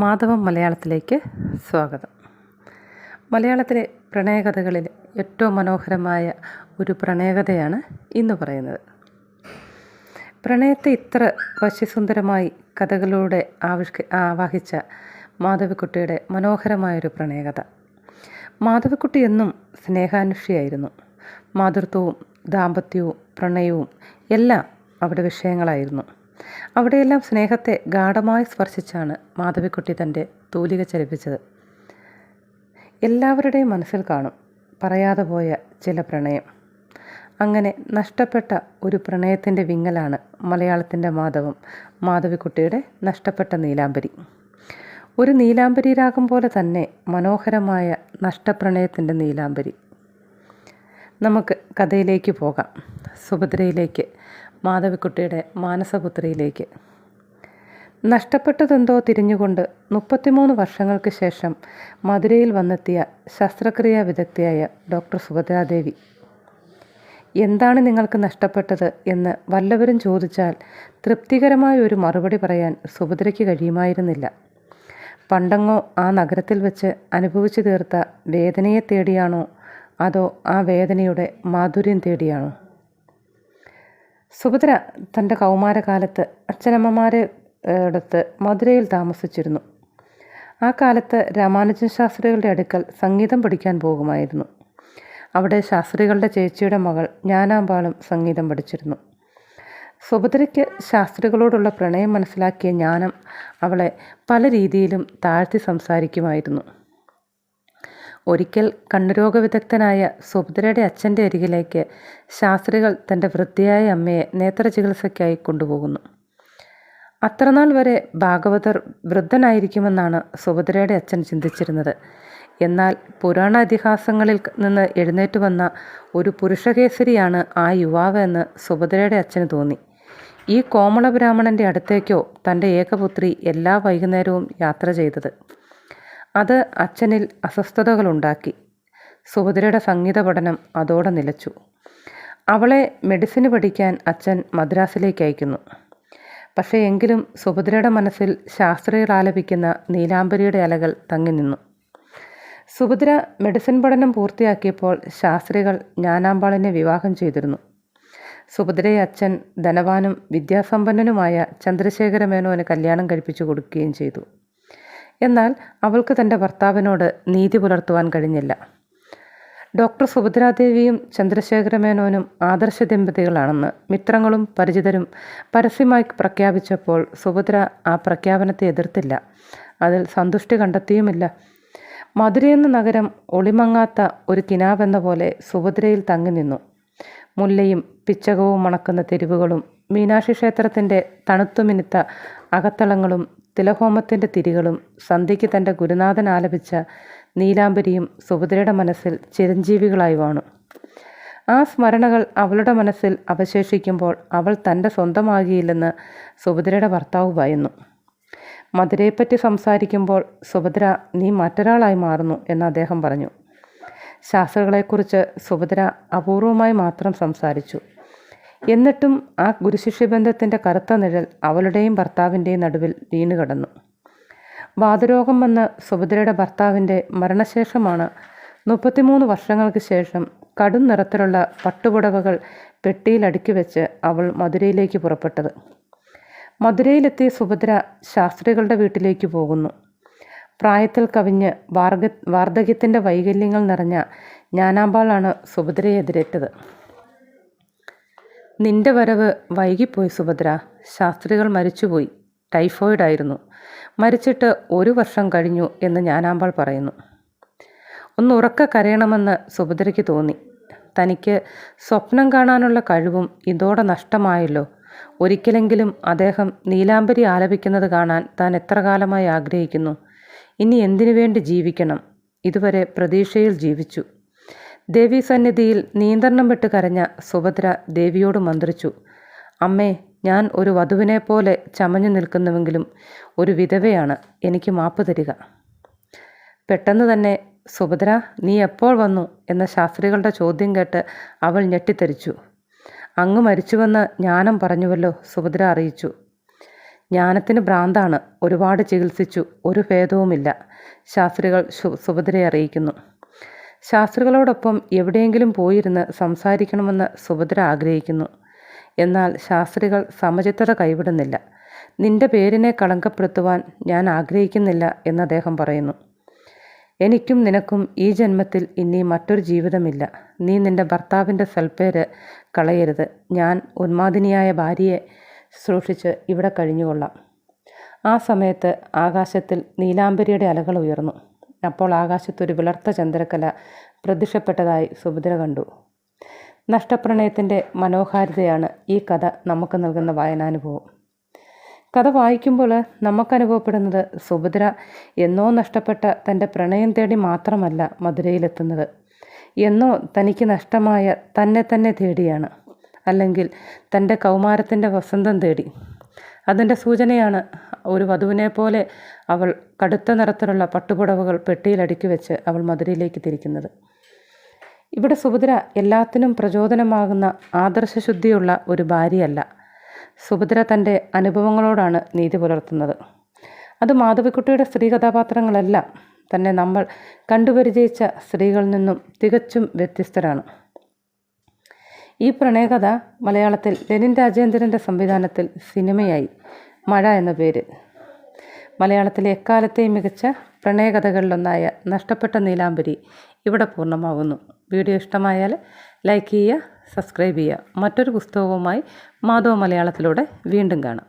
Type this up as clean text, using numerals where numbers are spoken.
മാധവം മലയാളത്തിലേക്ക് സ്വാഗതം. മലയാളത്തിലെ പ്രണയകഥകളിൽ ഏറ്റവും മനോഹരമായ ഒരു പ്രണയകഥയാണ് ഇന്ന് പറയുന്നത്. പ്രണയത്തെ ഇത്ര വശ്യസുന്ദരമായി കഥകളിലൂടെ ആവാഹിച്ച മാധവിക്കുട്ടിയുടെ മനോഹരമായൊരു പ്രണയകഥ. മാധവിക്കുട്ടി എന്നും സ്നേഹാന്വേഷിയായിരുന്നു. മാതൃത്വവും ദാമ്പത്യവും പ്രണയവും എല്ലാം അവിടെ വിഷയങ്ങളായിരുന്നു. അവിടെയെല്ലാം സ്നേഹത്തെ ഗാഢമായി സ്പർശിച്ചാണ് മാധവിക്കുട്ടി തൻ്റെ തൂലിക ചലിപ്പിച്ചത്. എല്ലാവരുടെയും മനസ്സിൽ കാണും പറയാതെ പോയ ചില പ്രണയം. അങ്ങനെ നഷ്ടപ്പെട്ട ഒരു പ്രണയത്തിൻ്റെ വിങ്ങലാണ് മലയാളത്തിൻ്റെ മാധവം, മാധവിക്കുട്ടിയുടെ നഷ്ടപ്പെട്ട നീലാംബരി. ഒരു നീലാംബരി രാഗം പോലെ തന്നെ മനോഹരമായ നഷ്ടപ്രണയത്തിൻ്റെ നീലാംബരി. നമുക്ക് കഥയിലേക്ക് പോകാം. സുഭദ്രയിലേക്ക്, മാധവിക്കുട്ടിയുടെ മാനസപുത്രിയിലേക്ക്. നഷ്ടപ്പെട്ടതെന്തോ തിരിഞ്ഞുകൊണ്ട് 33 വർഷങ്ങൾക്ക് ശേഷം മധുരയിൽ വന്നെത്തിയ ശസ്ത്രക്രിയാ വിദഗ്ധയായ ഡോക്ടർ സുഭദ്രാദേവി. എന്താണ് നിങ്ങൾക്ക് നഷ്ടപ്പെട്ടത് എന്ന് വല്ലവരും ചോദിച്ചാൽ തൃപ്തികരമായ ഒരു മറുപടി പറയാൻ സുഭദ്രയ്ക്ക് കഴിയുമായിരുന്നില്ല. പണ്ടങ്ങോ ആ നഗരത്തിൽ വെച്ച് അനുഭവിച്ചു തീർത്ത വേദനയെ തേടിയാണോ അതോ ആ വേദനയുടെ മാധുര്യം തേടിയാണോ? സുഭദ്ര തൻ്റെ കൗമാരകാലത്ത് അച്ഛനമ്മമാരെ അടുത്ത് മധുരയിൽ താമസിച്ചിരുന്നു. ആ കാലത്ത് രാമാനുജൻ ശാസ്ത്രികളുടെ അടുക്കൽ സംഗീതം പഠിക്കാൻ പോകുമായിരുന്നു. അവിടെ ശാസ്ത്രികളുടെ ചേച്ചിയുടെ മകൾ ജ്ഞാനാമ്പാളും സംഗീതം പഠിച്ചിരുന്നു. സുഭദ്രയ്ക്ക് ശാസ്ത്രികളോടുള്ള പ്രണയം മനസ്സിലാക്കിയ ജ്ഞാനം അവളെ പല രീതിയിലും താഴ്ത്തി സംസാരിക്കുമായിരുന്നു. ഒരിക്കൽ കണ്ണുരോഗ വിദഗ്ധനായ സുഭദ്രയുടെ അച്ഛൻ്റെ അരികിലേക്ക് ശാസ്ത്രികൾ തൻ്റെ വൃദ്ധയായ അമ്മയെ നേത്രചികിത്സയ്ക്കായി കൊണ്ടുപോകുന്നു. അത്രനാൾ വരെ ഭാഗവതർ വൃദ്ധനായിരിക്കുമെന്നാണ് സുഭദ്രയുടെ അച്ഛൻ ചിന്തിച്ചിരുന്നത്. എന്നാൽ പുരാണ ഇതിഹാസങ്ങളിൽ നിന്ന് എഴുന്നേറ്റ് വന്ന ഒരു പുരുഷകേസരിയാണ് ആ യുവാവ് എന്ന് സുഭദ്രയുടെ അച്ഛന് തോന്നി. ഈ കോമള ബ്രാഹ്മണൻ്റെ അടുത്തേക്കോ തൻ്റെ ഏകപുത്രി എല്ലാ വൈകുന്നേരവും യാത്ര ചെയ്തത്. അത് അച്ഛനിൽ അസ്വസ്ഥതകളുണ്ടാക്കി. സുഭദ്രയുടെ സംഗീത പഠനം അതോടെ നിലച്ചു. അവളെ മെഡിസിന് പഠിക്കാൻ അച്ഛൻ മദ്രാസിലേക്ക് അയക്കുന്നു. പക്ഷേ എങ്കിലും സുഭദ്രയുടെ മനസ്സിൽ ശാസ്ത്രികൾ ആലപിക്കുന്ന നീലാംബരിയുടെ അലകൾ തങ്ങി നിന്നു. സുഭദ്ര മെഡിസിൻ പഠനം പൂർത്തിയാക്കിയപ്പോൾ ശാസ്ത്രികൾ ജ്ഞാനാമ്പാളിനെ വിവാഹം ചെയ്തിരുന്നു. സുഭദ്രയെ അച്ഛൻ ധനവാനും വിദ്യാസമ്പന്നനുമായ ചന്ദ്രശേഖര മേനോന് കല്യാണം കഴിപ്പിച്ചു കൊടുക്കുകയും ചെയ്തു. എന്നാൽ അവൾക്ക് തൻ്റെ ഭർത്താവിനോട് നീതി പുലർത്തുവാൻ കഴിഞ്ഞില്ല. ഡോക്ടർ സുഭദ്രാദേവിയും ചന്ദ്രശേഖര മേനോനും ആദർശ ദമ്പതികളാണെന്ന് മിത്രങ്ങളും പരിചിതരും പരസ്യമായി പ്രഖ്യാപിച്ചപ്പോൾ സുഭദ്ര ആ പ്രഖ്യാപനത്തെ എതിർത്തില്ല. അതിൽ സന്തുഷ്ടി കണ്ടെത്തിയുമില്ല. മധുരയെന്ന നഗരം ഒളിമങ്ങാത്ത ഒരു കിനാവെന്ന പോലെ സുഭദ്രയിൽ തങ്ങി നിന്നു. മുല്ലയും പിച്ചകവും മണക്കുന്ന തെരുവുകളും മീനാക്ഷി ക്ഷേത്രത്തിൻ്റെ തണുത്തുമിനുത്ത അകത്തളങ്ങളും തിലഹോമത്തിൻ്റെ തിരികളും സന്ധ്യയ്ക്ക് തൻ്റെ ഗുരുനാഥൻ ആലപിച്ച നീലാംബരിയും സുഭദ്രയുടെ മനസ്സിൽ ചിരഞ്ജീവികളായി വാണു. ആ സ്മരണകൾ അവളുടെ മനസ്സിൽ അവശേഷിക്കുമ്പോൾ അവൾ തൻ്റെ സ്വന്തമാകിയില്ലെന്ന് സുഭദ്രയുടെ ഭർത്താവ് ഭയന്നു. മധുരയെപ്പറ്റി സംസാരിക്കുമ്പോൾ സുഭദ്ര നീ മറ്റൊരാളായി മാറുന്നു എന്ന് അദ്ദേഹം പറഞ്ഞു. ശാസ്ത്രങ്ങളെക്കുറിച്ച് സുഭദ്ര അപൂർവമായി മാത്രം സംസാരിച്ചു. എന്നിട്ടും ആ ഗുരുശിഷ്യബന്ധത്തിൻ്റെ കറുത്ത നിഴൽ അവളുടെയും ഭർത്താവിൻ്റെയും നടുവിൽ വീണുകിടന്നു. വാതരോഗം വന്ന് സുഭദ്രയുടെ ഭർത്താവിൻ്റെ മരണശേഷമാണ് 33 വർഷങ്ങൾക്ക് ശേഷം കടും നിറത്തിലുള്ള പട്ടുപുടവകൾ പെട്ടിയിൽ അടുക്കി വെച്ച് അവൾ മധുരയിലേക്ക് പുറപ്പെട്ടത്. മധുരയിലെത്തിയ സുഭദ്ര ശാസ്ത്രികളുടെ വീട്ടിലേക്ക് പോകുന്നു. പ്രായത്തിൽ കവിഞ്ഞ് വാർദ്ധക്യത്തിൻ്റെ വൈകല്യങ്ങൾ നിറഞ്ഞ ജ്ഞാനാമ്പാളാണ് സുഭദ്രയെ എതിരേറ്റത്. നിന്റെ വരവ് വൈകിപ്പോയി സുഭദ്ര. ശാസ്ത്രികൾ മരിച്ചുപോയി. ടൈഫോയിഡായിരുന്നു. മരിച്ചിട്ട് 1 വർഷം കഴിഞ്ഞു എന്ന് ജ്ഞാനാമ്പാൾ പറയുന്നു. ഒന്ന് ഉറക്കെ കരയണമെന്ന് സുഭദ്രയ്ക്ക് തോന്നി. തനിക്ക് സ്വപ്നം കാണാനുള്ള കഴിവും ഇതോടെ നഷ്ടമായല്ലോ. ഒരിക്കലെങ്കിലും അദ്ദേഹം നീലാംബരി ആലപിക്കുന്നത് കാണാൻ താൻ എത്ര കാലമായി ആഗ്രഹിക്കുന്നു. ഇനി എന്തിനു വേണ്ടി ജീവിക്കണം? ഇതുവരെ പ്രതീക്ഷയിൽ ജീവിച്ചു. ദേവീ സന്നിധിയിൽ നിയന്ത്രണം വിട്ട് കരഞ്ഞ സുഭദ്ര ദേവിയോട് മന്ത്രിച്ചു, അമ്മേ, ഞാൻ ഒരു വധുവിനെ പോലെ ചമഞ്ഞു നിൽക്കുന്നുവെങ്കിലും ഒരു വിധവയാണ്. എനിക്ക് മാപ്പ് തരിക. പെട്ടെന്ന് തന്നെ സുഭദ്ര, നീ എപ്പോൾ വന്നു എന്ന ശാസ്ത്രികളുടെ ചോദ്യം കേട്ട് അവൾ ഞെട്ടിത്തെറിച്ചു. അങ്ങ് മരിച്ചുവെന്ന് ജ്ഞാനം പറഞ്ഞുവല്ലോ, സുഭദ്ര അറിയിച്ചു. ജ്ഞാനത്തിന് ഭ്രാന്താണ്, ഒരുപാട് ചികിത്സിച്ചു, ഒരു ഭേദവുമില്ല, ശാസ്ത്രികൾ സുഭദ്രയെ അറിയിക്കുന്നു. ശാസ്ത്രികളോടൊപ്പം എവിടെയെങ്കിലും പോയിരുന്ന് സംസാരിക്കണമെന്ന് സുഭദ്ര ആഗ്രഹിക്കുന്നു. എന്നാൽ ശാസ്ത്രികൾ സമചിത്തത കൈവിടുന്നില്ല. നിന്റെ പേരിനെ കളങ്കപ്പെടുത്തുവാൻ ഞാൻ ആഗ്രഹിക്കുന്നില്ല എന്ന് അദ്ദേഹം പറയുന്നു. എനിക്കും നിനക്കും ഈ ജന്മത്തിൽ ഇനി മറ്റൊരു ജീവിതമില്ല. നീ നിന്റെ ഭർത്താവിൻ്റെ സൽപ്പേര് കളയരുത്. ഞാൻ ഉന്മാദിനിയായ ഭാര്യയെ ശുശ്രൂഷിച്ച് ഇവിടെ കഴിഞ്ഞുകൊള്ളാം. ആ സമയത്ത് ആകാശത്തിൽ നീലാംബരിയുടെ അലകൾ ഉയർന്നു. അപ്പോൾ ആകാശത്തൊരു വിളർത്ത ചന്ദ്രക്കല പ്രത്യക്ഷപ്പെട്ടതായി സുഭദ്ര കണ്ടു. നഷ്ടപ്രണയത്തിൻ്റെ മനോഹാരിതയാണ് ഈ കഥ നമുക്ക് നൽകുന്ന വായനാനുഭവം. കഥ വായിക്കുമ്പോൾ നമുക്കനുഭവപ്പെടുന്നത് സുഭദ്ര എന്നോ നഷ്ടപ്പെട്ട തൻ്റെ പ്രണയം തേടി മാത്രമല്ല മധുരയിലെത്തുന്നത്, എന്നോ തനിക്ക് നഷ്ടമായ തന്നെ തേടിയാണ്, അല്ലെങ്കിൽ തൻ്റെ കൗമാരത്തിൻ്റെ വസന്തം തേടി. അതിൻ്റെ സൂചനയാണ് ഒരു വധുവിനെ പോലെ അവൾ കടുത്ത നിറത്തിലുള്ള പട്ടുപുടവകൾ പെട്ടിയിലടുക്കി വെച്ച് അവൾ മധുരയിലേക്ക് തിരിക്കുന്നത്. ഇവിടെ സുഭദ്ര എല്ലാത്തിനും പ്രചോദനമാകുന്ന ആദർശശുദ്ധിയുള്ള ഒരു ഭാര്യയല്ല. സുഭദ്ര തൻ്റെ അനുഭവങ്ങളോടാണ് നീതി പുലർത്തുന്നത്. അത് മാധവിക്കുട്ടിയുടെ സ്ത്രീ കഥാപാത്രങ്ങളെല്ലാം തന്നെ നമ്മൾ കണ്ടുപരിചയിച്ച സ്ത്രീകളിൽ നിന്നും തികച്ചും വ്യത്യസ്തരാണ്. ഈ പ്രണയകഥ മലയാളത്തിൽ ലെനിൻ രാജേന്ദ്രൻ്റെ സംവിധാനത്തിൽ സിനിമയായി മഴ എന്ന പേര്. മലയാളത്തിലെ എക്കാലത്തെയും മികച്ച പ്രണയകഥകളിലൊന്നായ നഷ്ടപ്പെട്ട നീലാംബരി ഇവിടെ പൂർണ്ണമാകുന്നു. വീഡിയോ ഇഷ്ടമായാൽ ലൈക്ക് ചെയ്യുക, സബ്സ്ക്രൈബ് ചെയ്യുക. മറ്റൊരു പുസ്തകവുമായി മാധവ മലയാളത്തിലൂടെ വീണ്ടും കാണാം.